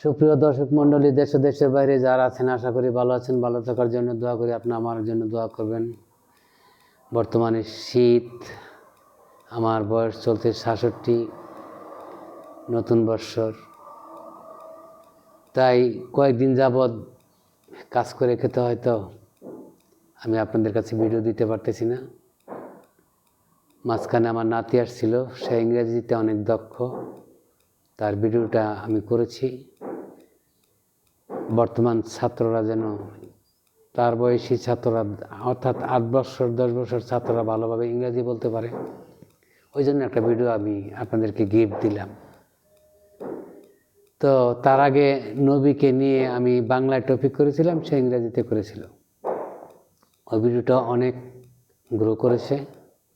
সুপ্রিয় দর্শক মণ্ডলী, দেশ ও দেশের বাইরে যারা আছেন, আশা করি ভালো আছেন। ভালো থাকার জন্য দোয়া করি, আপনি আমার জন্য দোয়া করবেন। বর্তমানে শীত, আমার বয়স চলছে ৬৭, নতুন বৎসর, তাই কয়েকদিন যাবৎ কাজ করে খেতে হয়তো আমি আপনাদের কাছে ভিডিও দিতে পারতেছি না। মাঝখানে আমার নাতি আসছিল, সে ইংরেজিতে অনেক দক্ষ, তার ভিডিওটা আমি করেছি। বর্তমান ছাত্ররা যেন, তার বয়সী ছাত্ররা অর্থাৎ ৮ বছর ১০ বছর ছাত্ররা ভালোভাবে ইংরেজি বলতে পারে, ওই জন্য একটা ভিডিও আমি আপনাদেরকে গিফট দিলাম। তো তার আগে নবীকে নিয়ে আমি বাংলায় টপিক করেছিলাম, সে ইংরেজিতে করেছিল। ওই ভিডিওটা অনেক গ্রো করেছে,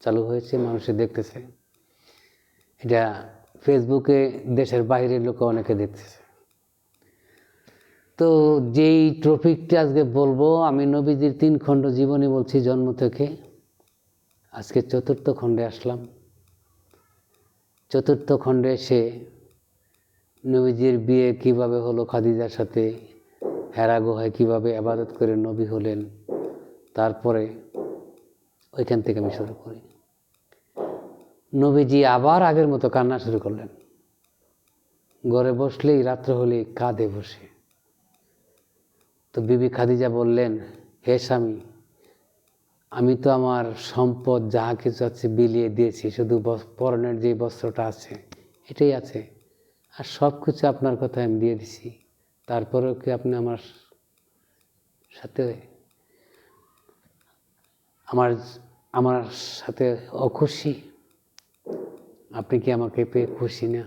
চালু হয়েছে, মানুষে দেখতেছে। এটা ফেসবুকে দেশের বাইরের লোক অনেকে দেখতেছে। তো যেই টপিকটা আজকে বলবো, আমি নবীজির ৩ খণ্ড জীবনী বলছি জন্ম থেকে। আজকে ৪র্থ খণ্ডে আসলাম। ৪র্থ খণ্ডে এসে নবীজির বিয়ে কিভাবে হলো খাদিজার সাথে, হেরা গুহায় কীভাবে ইবাদত করে নবী হলেন, তারপরে ওইখান থেকে আমি শুরু করি। নবীজি আবার আগের মতো কান্না শুরু করলেন। ঘরে বসলেই, রাত্র হলেই কাঁধে বসে। তো বিবি খাদিজা বললেন, হে স্বামী, আমি তো আমার সম্পদ যাহা কিছু আছে বিলিয়ে দিয়েছি, শুধু পরনের যে বস্ত্রটা আছে এটাই আছে, আর সব কিছু আপনার কথা আমি দিয়ে দিছি। তারপরেও কি আপনি আমার সাথে আমার সাথে অখুশি? আপনি কি আমাকে পেয়ে খুশি না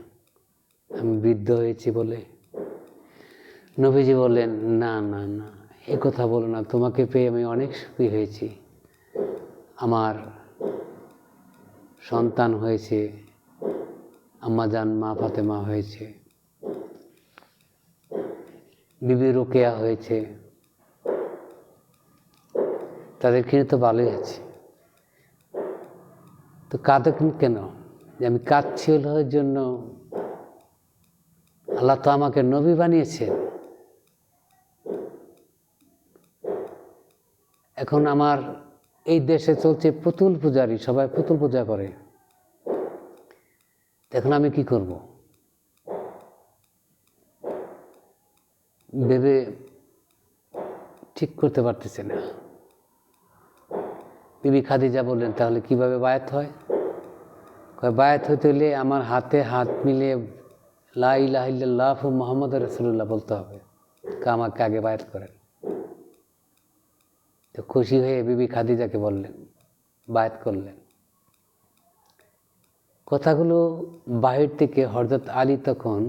আমি বৃদ্ধ হয়েছি বলে? নবীজি বললেন, না না না, এ কথা বলো না, তোমাকে পেয়ে আমি অনেক সুখী হয়েছি। আমার সন্তান হয়েছে, আম্মাজান মা ফাতেমা হয়েছে, বিবি রোকেয়া হয়েছে, তাদের কিনে তো ভালোই আছে। তো কাঁদো কেন? যে আমি কাঁদছি ওর জন্য, আল্লাহ তো আমাকে নবী বানিয়েছেন। এখন আমার এই দেশে চলছে পুতুল পূজারি, সবাই পুতুল পূজা করে। এখন আমি কি করব? ভেবে ঠিক করতে পারতেছে না। বিবি খাদিজা বললেন, তাহলে কিভাবে বায়াত হয়? বায়াত হইতে হলে আমার হাতে হাত মিলিয়ে লা ইলাহা ইল্লাল্লাহু মুহাম্মাদুর রাসূলুল্লাহ বলতে হবে, আমাকে আগে বায়াত করেন। তো খুশি হয়ে বিবি খাদিজাকে বললেন, বায়াত করলেন। কথাগুলো বাহির থেকে হযরত আলী তখন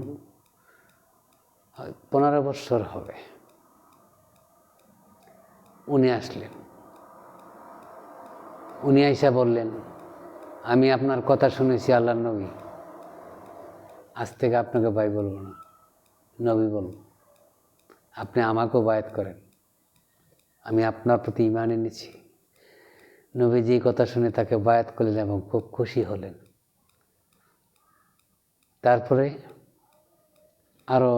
15 বছর হবে, উনি আসলেন। উনি আইসা বললেন, আমি আপনার কথা শুনেছি আল্লাহর নবী, আজ থেকে আপনাকে ভাই বলবো না, নবী বলবো। আপনি আমাকেও বায়াত করেন, আমি আপনার প্রতি ঈমান এনেছি। নবীজি এই কথা শুনে তাকে বায়াত করলেন এবং খুব খুশি হলেন। তারপরে আরও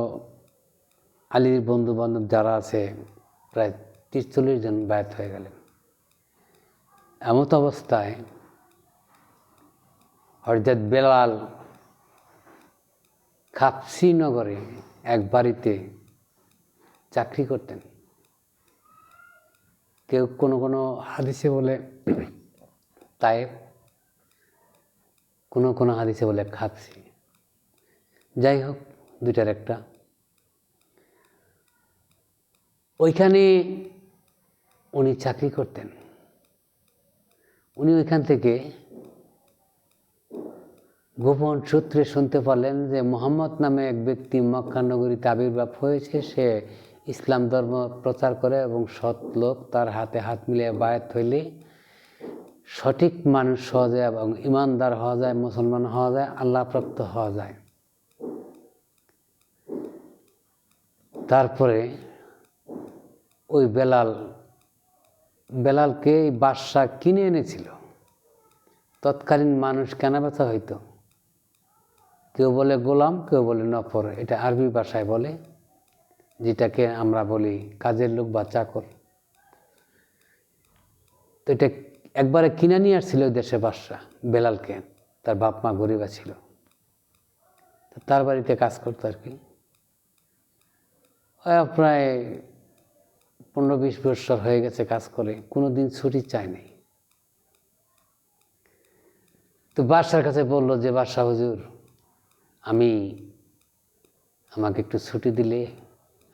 আলীর বন্ধু বান্ধব যারা আছে, প্রায় 30-40 জন বায়াত হয়ে গেলেন। এমত অবস্থায় হযরত বেলাল খাপসি নগরে এক বাড়িতে চাকরি করতেন। কেউ কোনো কোনো হাদিসে বলে তায়েফ, কোনো কোনো হাদিসে বলে খাপসি। যাই হোক, দুইটার একটা। ওইখানে উনি চাকরি করতেন। উনি ওইখান থেকে গোপন সূত্রে শুনতে পারলেন যে মুহাম্মদ নামে এক ব্যক্তি মক্কা নগরীতে আবির্ভাব হয়েছে। সে ইসলাম ধর্ম প্রচার করে এবং সৎ লোক, তার হাতে হাত মিলিয়ে বায়াত হইলে সঠিক মানুষ হওয়া যায় এবং ইমানদার হওয়া যায়, মুসলমান হওয়া যায়, আল্লাহ প্রাপ্ত হওয়া যায়। তারপরে ওই বেলালকে বাদশা কিনে এনেছিল। তৎকালীন মানুষ কেনাবেচা হইতো, কেউ বলে গোলাম, কেউ বলে নফর, এটা আরবি ভাষায় বলে। যেটাকে আমরা বলি কাজের লোক বা চাকর। তো এটা একবারে কিনে নিয়ে আসছিল ওই দেশে বাদশা বেলালকে, তার বাপ মা গরিবা ছিল, তার বাড়িতে কাজ করতো আর কি। প্রায় 15-20 বছর হয়ে গেছে কাজ করে, কোনো দিন ছুটি চায় নাই। তো বাদশার কাছে বলল যে বাদশা হুজুর, আমাকে একটু ছুটি দিলে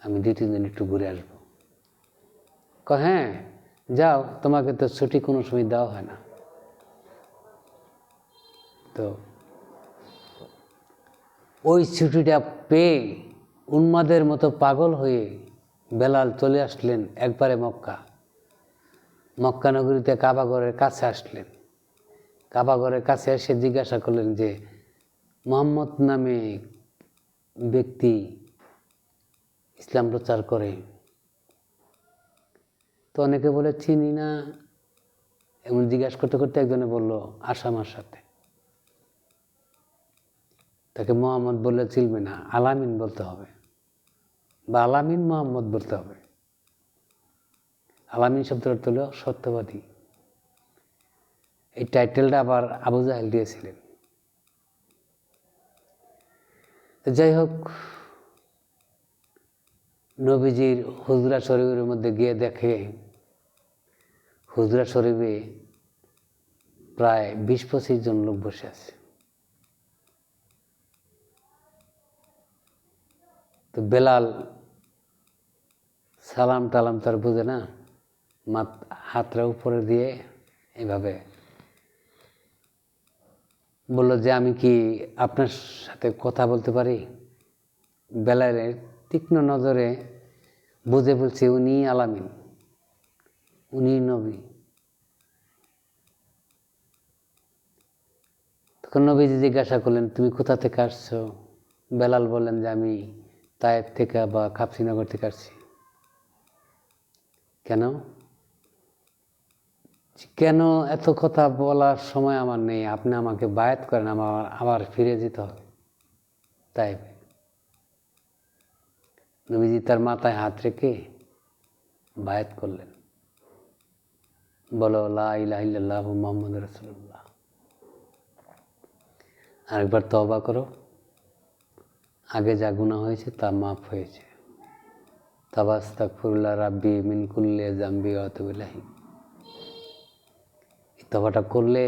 আমি 2-3 দিন একটু ঘুরে আসবো। হ্যাঁ যাও, তোমাকে তো ছুটি কোনো সময় দেওয়া হয় না। তো ওই ছুটিটা পেয়ে উন্মাদের মতো পাগল হয়ে বেলাল চলে আসলেন একবারে মক্কা নগরীতে কাবাঘরের কাছে আসলেন। কাবাঘরের কাছে এসে জিজ্ঞাসা করলেন যে মুহাম্মদ নামে ব্যক্তি ইসলাম প্রচার করে। তো অনেকে বলে চিনি না, এমন জিজ্ঞাসা করতে করতে একজনে বলল আসো আমার সাথে। তাকে মোহাম্মদ বললে চিনবে না, আলামিন বলতে হবে, বা আলামিন মোহাম্মদ বলতে হবে। আলামিন শব্দের অর্থ হলো সত্যবাদী। এই টাইটেলটা আবার আবু জাহেল দিয়েছিলেন। যাই হোক, নবীজির হুজরা শরীফের মধ্যে গিয়ে দেখে হুজরা শরীফে প্রায় 20-25 জন লোক বসে আছে। তো বেলাল সালাম টালাম তার বুঝে না, হাতটা উপরে দিয়ে এইভাবে বলল যে আমি কি আপনার সাথে কথা বলতে পারি। বেলালের তীক্ষ্ণ নজরে বুঝে বলছে উনি আলামিন, উনি নবী। তখন নবীজি জিজ্ঞাসা করলেন তুমি কোথা থেকে আসছো। বেলাল বললেন যে আমি তায়েফ থেকে বা কাপসিনগর থেকে আসছি। কেন এত কথা বলার সময় আমার নেই, আপনি আমাকে বায়াত করেন, আবার ফিরে যেতে হবে তায়েফে। নবীজি তার মাথায় হাত রেখে বায়াত করলেন, বলো লা ইলাহা ইল্লাল্লাহু মুহাম্মাদুর রাসূলুল্লাহ। আরেকবার তওবা করো, আগে যা গুনাহ হয়েছে তা মাফ হয়েছে। তাবাস্তাগফিরুল্লাহ রাব্বি মিন কুল্লি যামবি ওয়া আতুবু ইলাইহি। তওবাটা করলে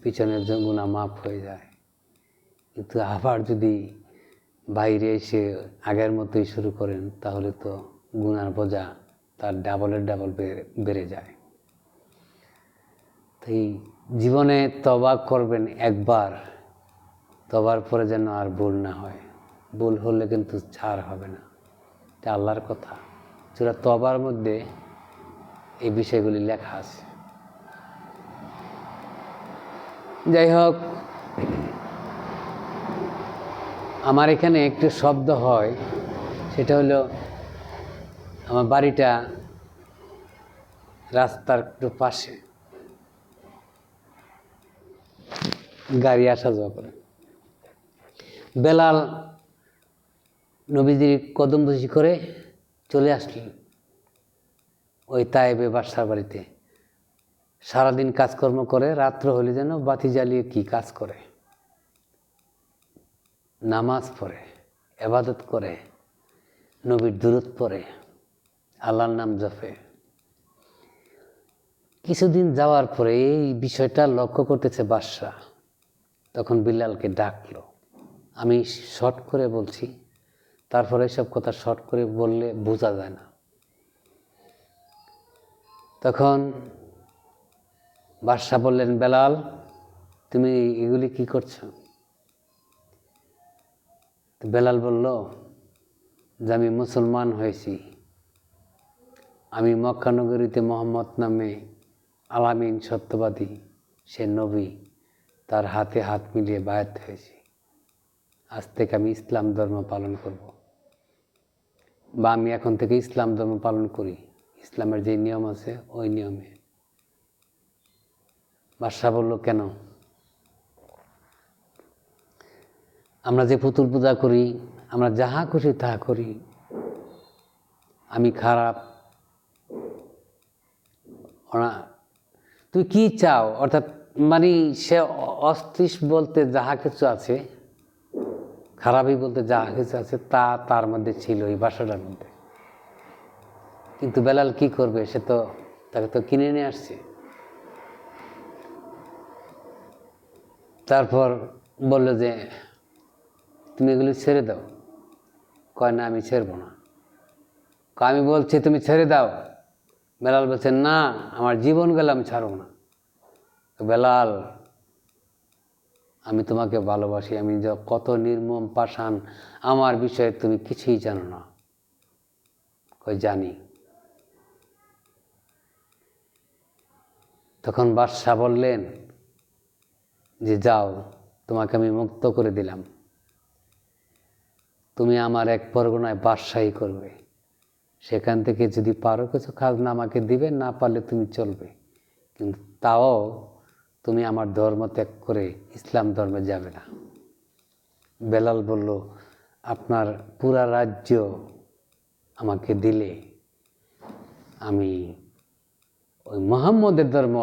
পিছনের গুনাহ মাফ হয়ে যায়। কিন্তু আবার যদি বাইরে এসে আগের মতোই শুরু করেন তাহলে তো গুনার বোঝা তার ডাবলের ডাবল বেড়ে যায়। তাই জীবনে তওবা করবেন একবার, তওবার পরে যেন আর ভুল না হয়। ভুল হলে কিন্তু ছাড় হবে না, এটা আল্লাহর কথা। সূরা তওবার মধ্যে এই বিষয়গুলি লেখা আছে। যাই হোক, আমার এখানে একটু শব্দ হয়, সেটা হলো আমার বাড়িটা রাস্তার একটু পাশে, গাড়ি আসা যাওয়া করে। বেলাল নবীজির কদম বসি করে চলে আসলেন ওই তায়েবে বাদশার বাড়িতে। সারাদিন কাজকর্ম করে, রাত্র হলে যেন বাতি জ্বালিয়ে কি কাজ করে, নামাজ পড়ে, ইবাদত করে, নবীর দুরূদ পড়ে, আল্লাহর নাম জপে। কিছুদিন যাওয়ার পরে এই বিষয়টা লক্ষ্য করতেছে বাদশা। তখন বিলালকে ডাকলো। আমি শর্ট করে বলছি, তারপরে সব কথা শর্ট করে বললে বোঝা যায় না। তখন বাদশা বললেন, বেলাল তুমি এগুলি কি করছো? বেলাল বলল যে আমি মুসলমান হয়েছি, আমি মক্কা নগরীতে মুহাম্মদ নামে আলামিন সত্যবাদী, সে নবী, তার হাতে হাত মিলিয়ে বায়াত হয়েছি। আজ থেকে আমি ইসলাম ধর্ম পালন করব, বা আমি এখন থেকে ইসলাম ধর্ম পালন করি, ইসলামের যে নিয়ম আছে ওই নিয়মে। বাদশা বলল কেন? আমরা যে পুতুল পূজা করি, আমরা যাহা খুশি তাহা করি, আমি খারাপ, তুমি কি চাও? অর্থাৎ মানে সে অস্থিস বলতে যাহা কিছু আছে, খারাপই বলতে যাহা কিছু আছে তা তার মধ্যে ছিল এই বাসাটার মধ্যে। কিন্তু বেলাল কি করবে? সে তো তাকে তো কিনে নিয়ে আসছে। তারপর বললো যে তুমি এগুলি ছেড়ে দাও। কয় না, আমি ছেড়বো না। আমি বলছি তুমি ছেড়ে দাও। বেলাল বলছে না, আমার জীবন গেলে আমি ছাড়ব না। বেলাল, আমি তোমাকে ভালোবাসি, আমি কত নির্মম পাষাণ, আমার বিষয়ে তুমি কিছুই জানো না। কই জানি। তখন বাদশাহ বললেন যে যাও, তোমাকে আমি মুক্ত করে দিলাম, তুমি আমার এক পরগনায় বাদশাহী করবে, সেখান থেকে যদি পারো কিছু খাজনা আমাকে দিবে, না পারলে তুমি চলবে, কিন্তু তাও তুমি আমার ধর্ম ত্যাগ করে ইসলাম ধর্মে যাবে না। বেলাল বলল আপনার পুরা রাজ্য আমাকে দিলে আমি ওই মুহাম্মদের ধর্ম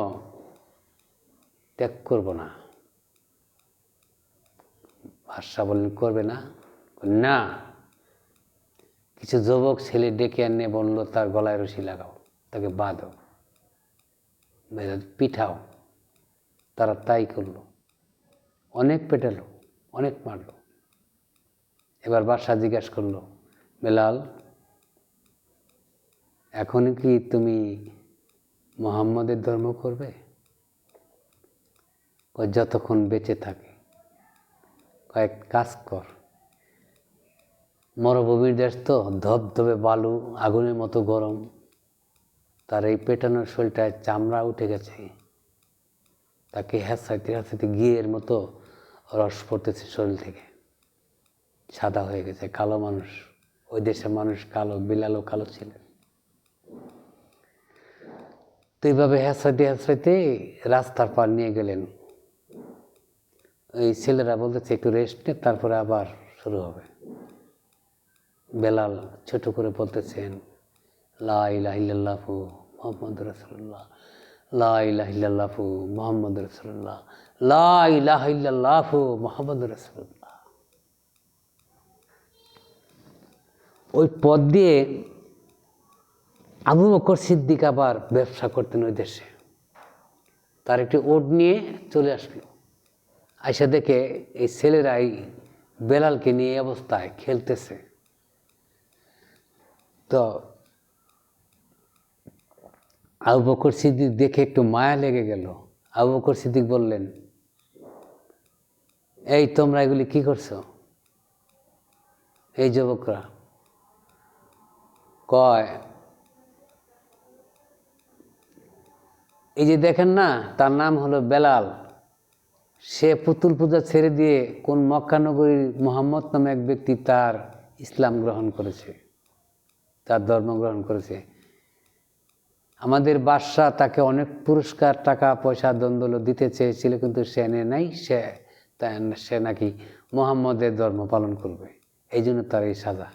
ত্যাগ করব না। বাদশাহ বললেন করবে না? না। কিছু যুবক ছেলে ডেকে এনে বলল তার গলায় রশি লাগাও, তাকে বাঁধো, পিঠাও। তারা তাই করলো, অনেক পেটালো, অনেক মারলো। এবার বাদশাহ জিজ্ঞাসা করলো, বেলাল, এখন কি তুমি মুহাম্মদের ধর্ম করবে? যতক্ষণ বেঁচে থাকে। কয়েক কাজ কর, মরুভূমির দেশ তো, ধবধবে বালু, আগুনের মতো গরম, তার এই পেটানোর শরীরটায় চামড়া উঠে গেছে, তাকে হ্যাঁচাইতে হ্যাঁচাইতে ঘিয়ের মতো রস পড়তেছে শরীর থেকে, সাদা হয়ে গেছে, কালো মানুষ। ওই দেশের মানুষ কালো, বিলালও কালো ছিলেন। তো এইভাবে হ্যাঁচাইতে হ্যাঁচাইতে রাস্তার পার নিয়ে গেলেন। এই ছেলেরা বলতেছে একটু রেস্ট নে, তারপরে আবার শুরু হবে। বেলাল ছোট করে বলতেছেন লা ইলাহা ইল্লাল্লাহু মুহাম্মাদুর রাসূলুল্লাহ, লা ইলাহা ইল্লাল্লাহু মুহাম্মাদুর রাসূলুল্লাহ, লা ইলাহা ইল্লাল্লাহু মুহাম্মাদুর রাসূলুল্লাহ। ওই পথ দিয়ে আবু বকর সিদ্দিক আবার ব্যবসা করতেন ওই দেশে। তার একটি ওট নিয়ে চলে আসলো। আইসা দেখে এই ছেলেরাই বেলালকে নিয়ে এই অবস্থায় খেলতেছে। তো আবু বকর সিদ্দিক দেখে একটু মায়া লেগে গেল। আবু বকর সিদ্দিক বললেন, এই তোমরা এগুলি কি করছো? এই যুবকরা কয়, এই যে দেখেন না, তার নাম হলো বেলাল, সে পুতুল পূজা ছেড়ে দিয়ে কোন মক্কানগরীর মুহাম্মদ নামে এক ব্যক্তি তার ইসলাম গ্রহণ করেছে, তার ধর্ম গ্রহণ করেছে। আমাদের বাদশাহ তাকে অনেক পুরস্কার, টাকা পয়সা, দ্বন্দ্ব দিতে চেয়েছিল, কিন্তু সে নেয় নাই। সে নাকি মুহাম্মদের ধর্ম পালন করবে, এই জন্য তার এই সাজা।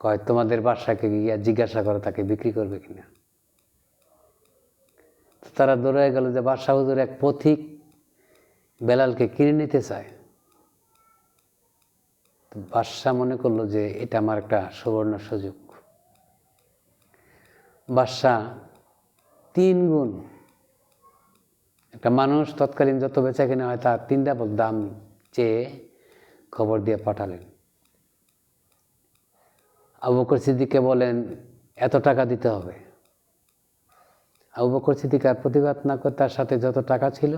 কয় তোমাদের বাদশাকে গিয়া জিজ্ঞাসা করো তাকে বিক্রি করবে কিনা। তারা দৌড়ে গেল যে বাদশাহ হুজুর এক পথিক বেলালকে কিনে নিতে চায়। বাদশাহ মনে করলো যে এটা আমার একটা সুবর্ণ সুযোগ। বাদশাহ 3 গুণ, একটা মানুষ তৎকালীন যত বেচা কিনা হয় তার 3 ডাবল দাম চেয়ে খবর দিয়ে পাঠালেন। আবু বকর সিদ্দিককে বলেন এত টাকা দিতে হবে। আবু বকর সিদ্দিক আর প্রতিবাদ না করে তার সাথে যত টাকা ছিল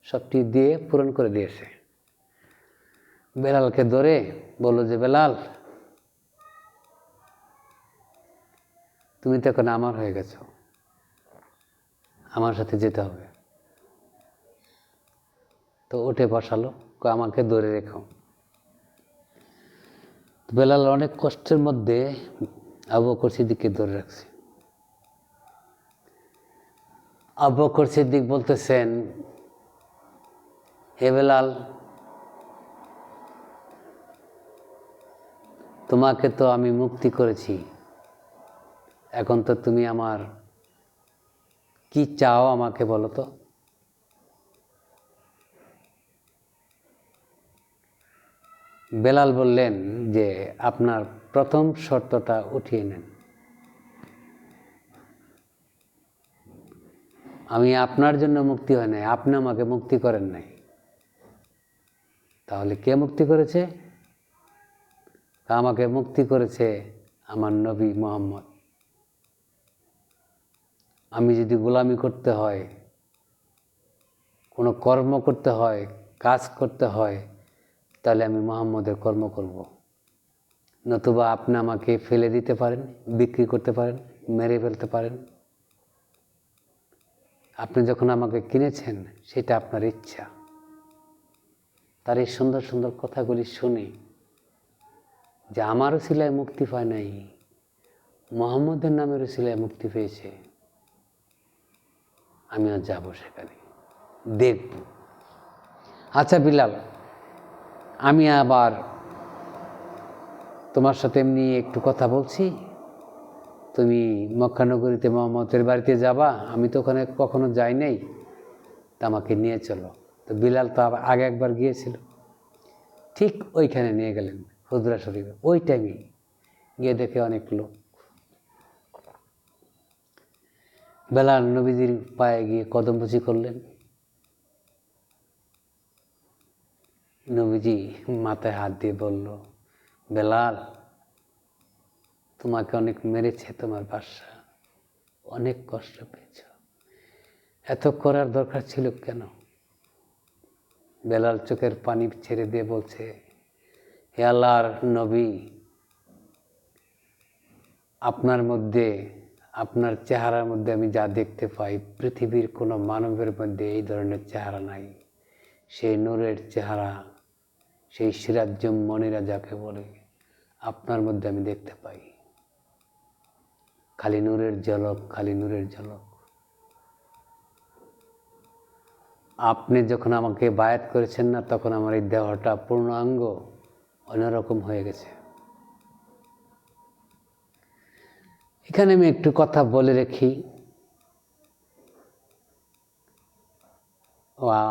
সবটি দিয়ে পূরণ করে দিয়েছে। বেলালকে ধরে বলল যে বেলাল, তুমি তো এখন আমার হয়ে গেছো, আমার সাথে যেতে হবে। তো উঠে বসালো, আমাকে ধরে রেখো। বেলাল অনেক কষ্টের মধ্যে আবু বকর সিদ্দিককে ধরে রাখছে। আবু বকর সিদ্দিক বলতেছেন, হে বেলাল, তোমাকে তো আমি মুক্তি করেছি, এখন তো তুমি আমার কি চাও আমাকে বলো তো। বেলাল বললেন যে আপনার প্রথম শর্তটা উঠিয়ে নেন। আমি আপনার জন্য মুক্তি হয় নাই, আপনি আমাকে মুক্তি করেন নাই। তাহলে কে মুক্তি করেছে? আমাকে মুক্তি করেছে আমার নবী মুহাম্মদ। আমি যদি গোলামি করতে হয়, কোনো কর্ম করতে হয়, কাজ করতে হয়, তাহলে আমি মুহাম্মদের কর্ম করব। নতুবা আপনি আমাকে ফেলে দিতে পারেন, বিক্রি করতে পারেন, মেরে ফেলতে পারেন। আপনি যখন আমাকে কিনেছেন সেটা আপনার ইচ্ছা। তার এই সুন্দর সুন্দর কথাগুলি শুনে যে আমার উসিলায় মুক্তি পায় নাই, মুহাম্মদের নামের উসিলায় মুক্তি পেয়েছে, আমিও যাব সেখানে, দেখব। আচ্ছা বিলাল, আমি আবার তোমার সাথে এমনি একটু কথা বলছি, তুমি মক্কানগরীতে মুহাম্মদের বাড়িতে যাবা, আমি তো ওখানে কখনো যাই নাই, তা আমাকে নিয়ে চলো। তো বিলাল তো আগে একবার গিয়েছিল, ঠিক ওইখানে নিয়ে গেলেন হুজরা শরীফে। ওই টাইমে গিয়ে দেখে অনেক লোক। বেলাল নবীজির পায়ে গিয়ে কদমবুচি করলেন। নবীজি মাথায় হাত দিয়ে বলল, বেলাল, তোমাকে অনেক মেরেছে তোমার বাদশা, অনেক কষ্ট পেয়েছ, এত করার দরকার ছিল কেন? বেলাল চোখের পানি ছেড়ে দিয়ে বলছে, হে আল্লাহর নবী, আপনার মধ্যে, আপনার চেহারার মধ্যে আমি যা দেখতে পাই, পৃথিবীর কোনো মানবের মধ্যে এই ধরনের চেহারা নাই। সেই নূরের চেহারা, সেই সিরাজ্জুম মনিরা যাকে বলে, আপনার মধ্যে আমি দেখতে পাই। খালি নূরের ঝলক, খালি নূরের ঝলক। আপনি যখন আমাকে বায়াত করেছেন না, তখন আমার এই দেহটা পূর্ণাঙ্গ অন্যরকম হয়ে গেছে। এখানে আমি একটু কথা বলে রাখি।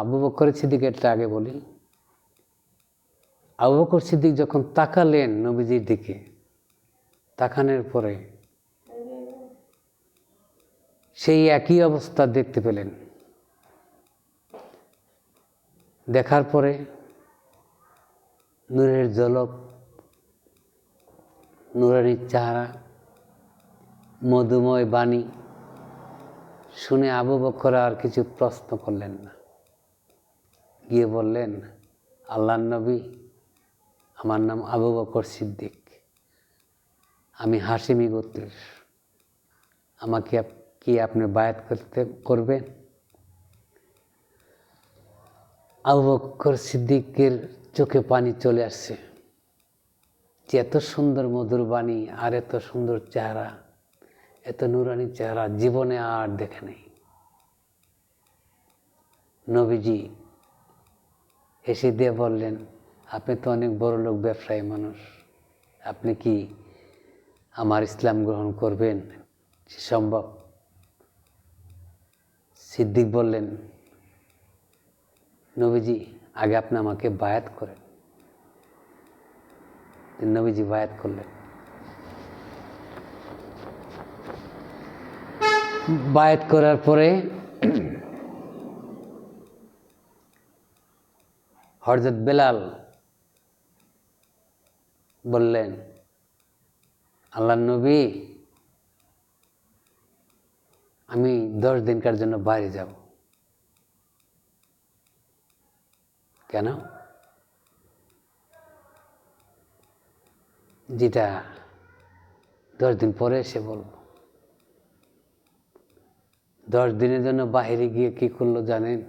আবু বকর সিদ্দিকেরটা আগে বলি। আবু বকর সিদ্দিক যখন তাকালেন নবীজির দিকে, তাকানোর পরে সেই একই অবস্থা দেখতে পেলেন। দেখার পরে নূরের ঝলক, নূরানী চেহারা, মধুময় বাণী শুনে আবু বকর আর কিছু প্রশ্ন করলেন না। গিয়ে বললেন, আল্লাহর নবী, আমার নাম আবু বকর সিদ্দিক, আমি হাশিমি গোত্রের, আমাকে কি আপনি বায়াত করবেন? আবু বকর সিদ্দিকের চোখে পানি চলে আসছে যে এত সুন্দর মধুর বাণী আর এত সুন্দর চেহারা, এত নুরানি চেহারা জীবনে আর দেখে নেই। নবীজি হেসে দিয়ে বললেন, আপনি তো অনেক বড় লোক, ব্যবসায়ী মানুষ, আপনি কি আমার ইসলাম গ্রহণ করবেন? সে সম্ভব? সিদ্দিক বললেন, নবীজি আগে আপনি আমাকে বায়াত করেন। নবীজি বায়াত করলেন। বায়াত করার পরে হযরত বেলাল বললেন, আল্লাহর নবী, আমি 10 দিনকার জন্য বাইরে যাব। কেন? যেটা 10 দিন পরে এসে বলবো। 10 দিনের জন্য বাইরে গিয়ে কি করলো জানেন?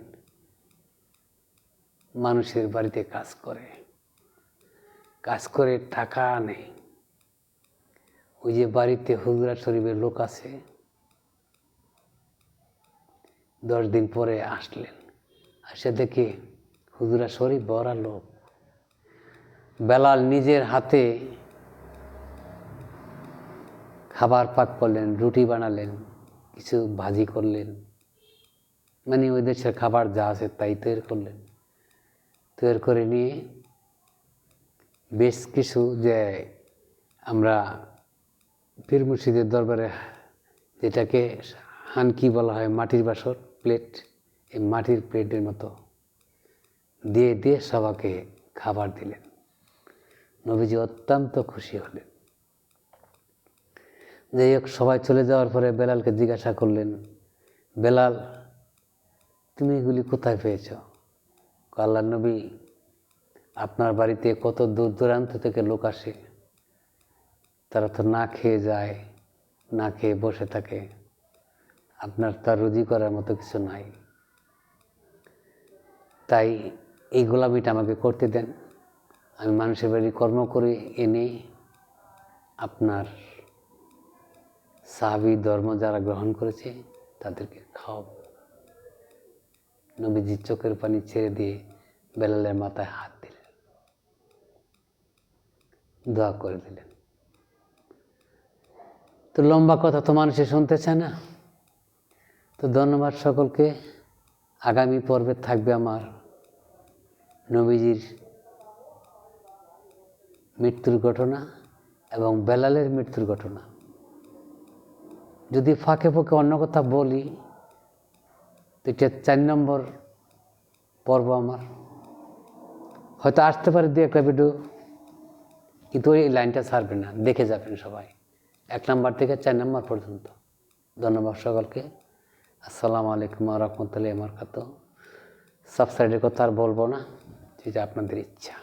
মানুষের বাড়িতে কাজ করে, কাজ করে টাকা আনে। ওই যে বাড়িতে হুজরা শরীফের লোক আছে, 10 দিন পরে আসলেন, আসে দেখে হুজরা শরীফ ভরা লোক। বেলাল নিজের হাতে খাবার পাক করলেন, রুটি বানালেন, কিছু ভাজি করলেন, মানে ওই দেশের খাবার যা আছে তাই তৈরি করলেন। তৈরি করে নিয়ে বেশ কিছু যে আমরা পীর মুর্শিদের দরবারে যেটাকে হানকি বলা হয়, মাটির বাসর প্লেট, এই মাটির প্লেটের মতো দিয়ে দিয়ে সবাইকে খাবার দিলেন। নবীজি অত্যন্ত খুশি হলেন। যাই হোক, সবাই চলে যাওয়ার পরে বেলালকে জিজ্ঞাসা করলেন, বেলাল, তুমি এগুলি কোথায় পেয়েছ? আল্লাহর নবী, আপনার বাড়িতে কত দূর দূরান্ত থেকে লোক আসে, তারা তো না খেয়ে যায়, না খেয়ে বসে থাকে, আপনার তার রুজি করার মতো কিছু নাই, তাই এই গোলামিটা আমাকে করতে দেন, আমি মানুষের বাড়ি কর্ম করে এনে আপনার সাহাবী ধর্ম যারা গ্রহণ করেছে তাদেরকে খাওয়াবো। নবীজি চোখের পানি ছেড়ে দিয়ে বেলালের মাথায় হাত দিলেন, দোয়া করে দিলেন। তো লম্বা কথা তো মানুষে শুনতে চায় না। তো ধন্যবাদ সকলকে। আগামী পর্বে থাকবে আমার নবীজির মৃত্যুর ঘটনা এবং বেলালের মৃত্যুর ঘটনা। যদি ফাঁকে ফাঁকে অন্য কথা বলি তো এটা 4 নম্বর পর্ব আমার, হয়তো আসতে পারে 2-1টা ভিডিও, কিন্তু ওই লাইনটা ছাড়বে না, দেখে যাবেন সবাই 1 নম্বর থেকে 4 নম্বর পর্যন্ত। ধন্যবাদ সকলকে। আসসালামু আলাইকুম ওয়া রাহমাতুল্লাহি ওয়া বারাকাতুহু। সাবস্ক্রাইবের কথা আর বলবো না, যেটা আপনাদের ইচ্ছা।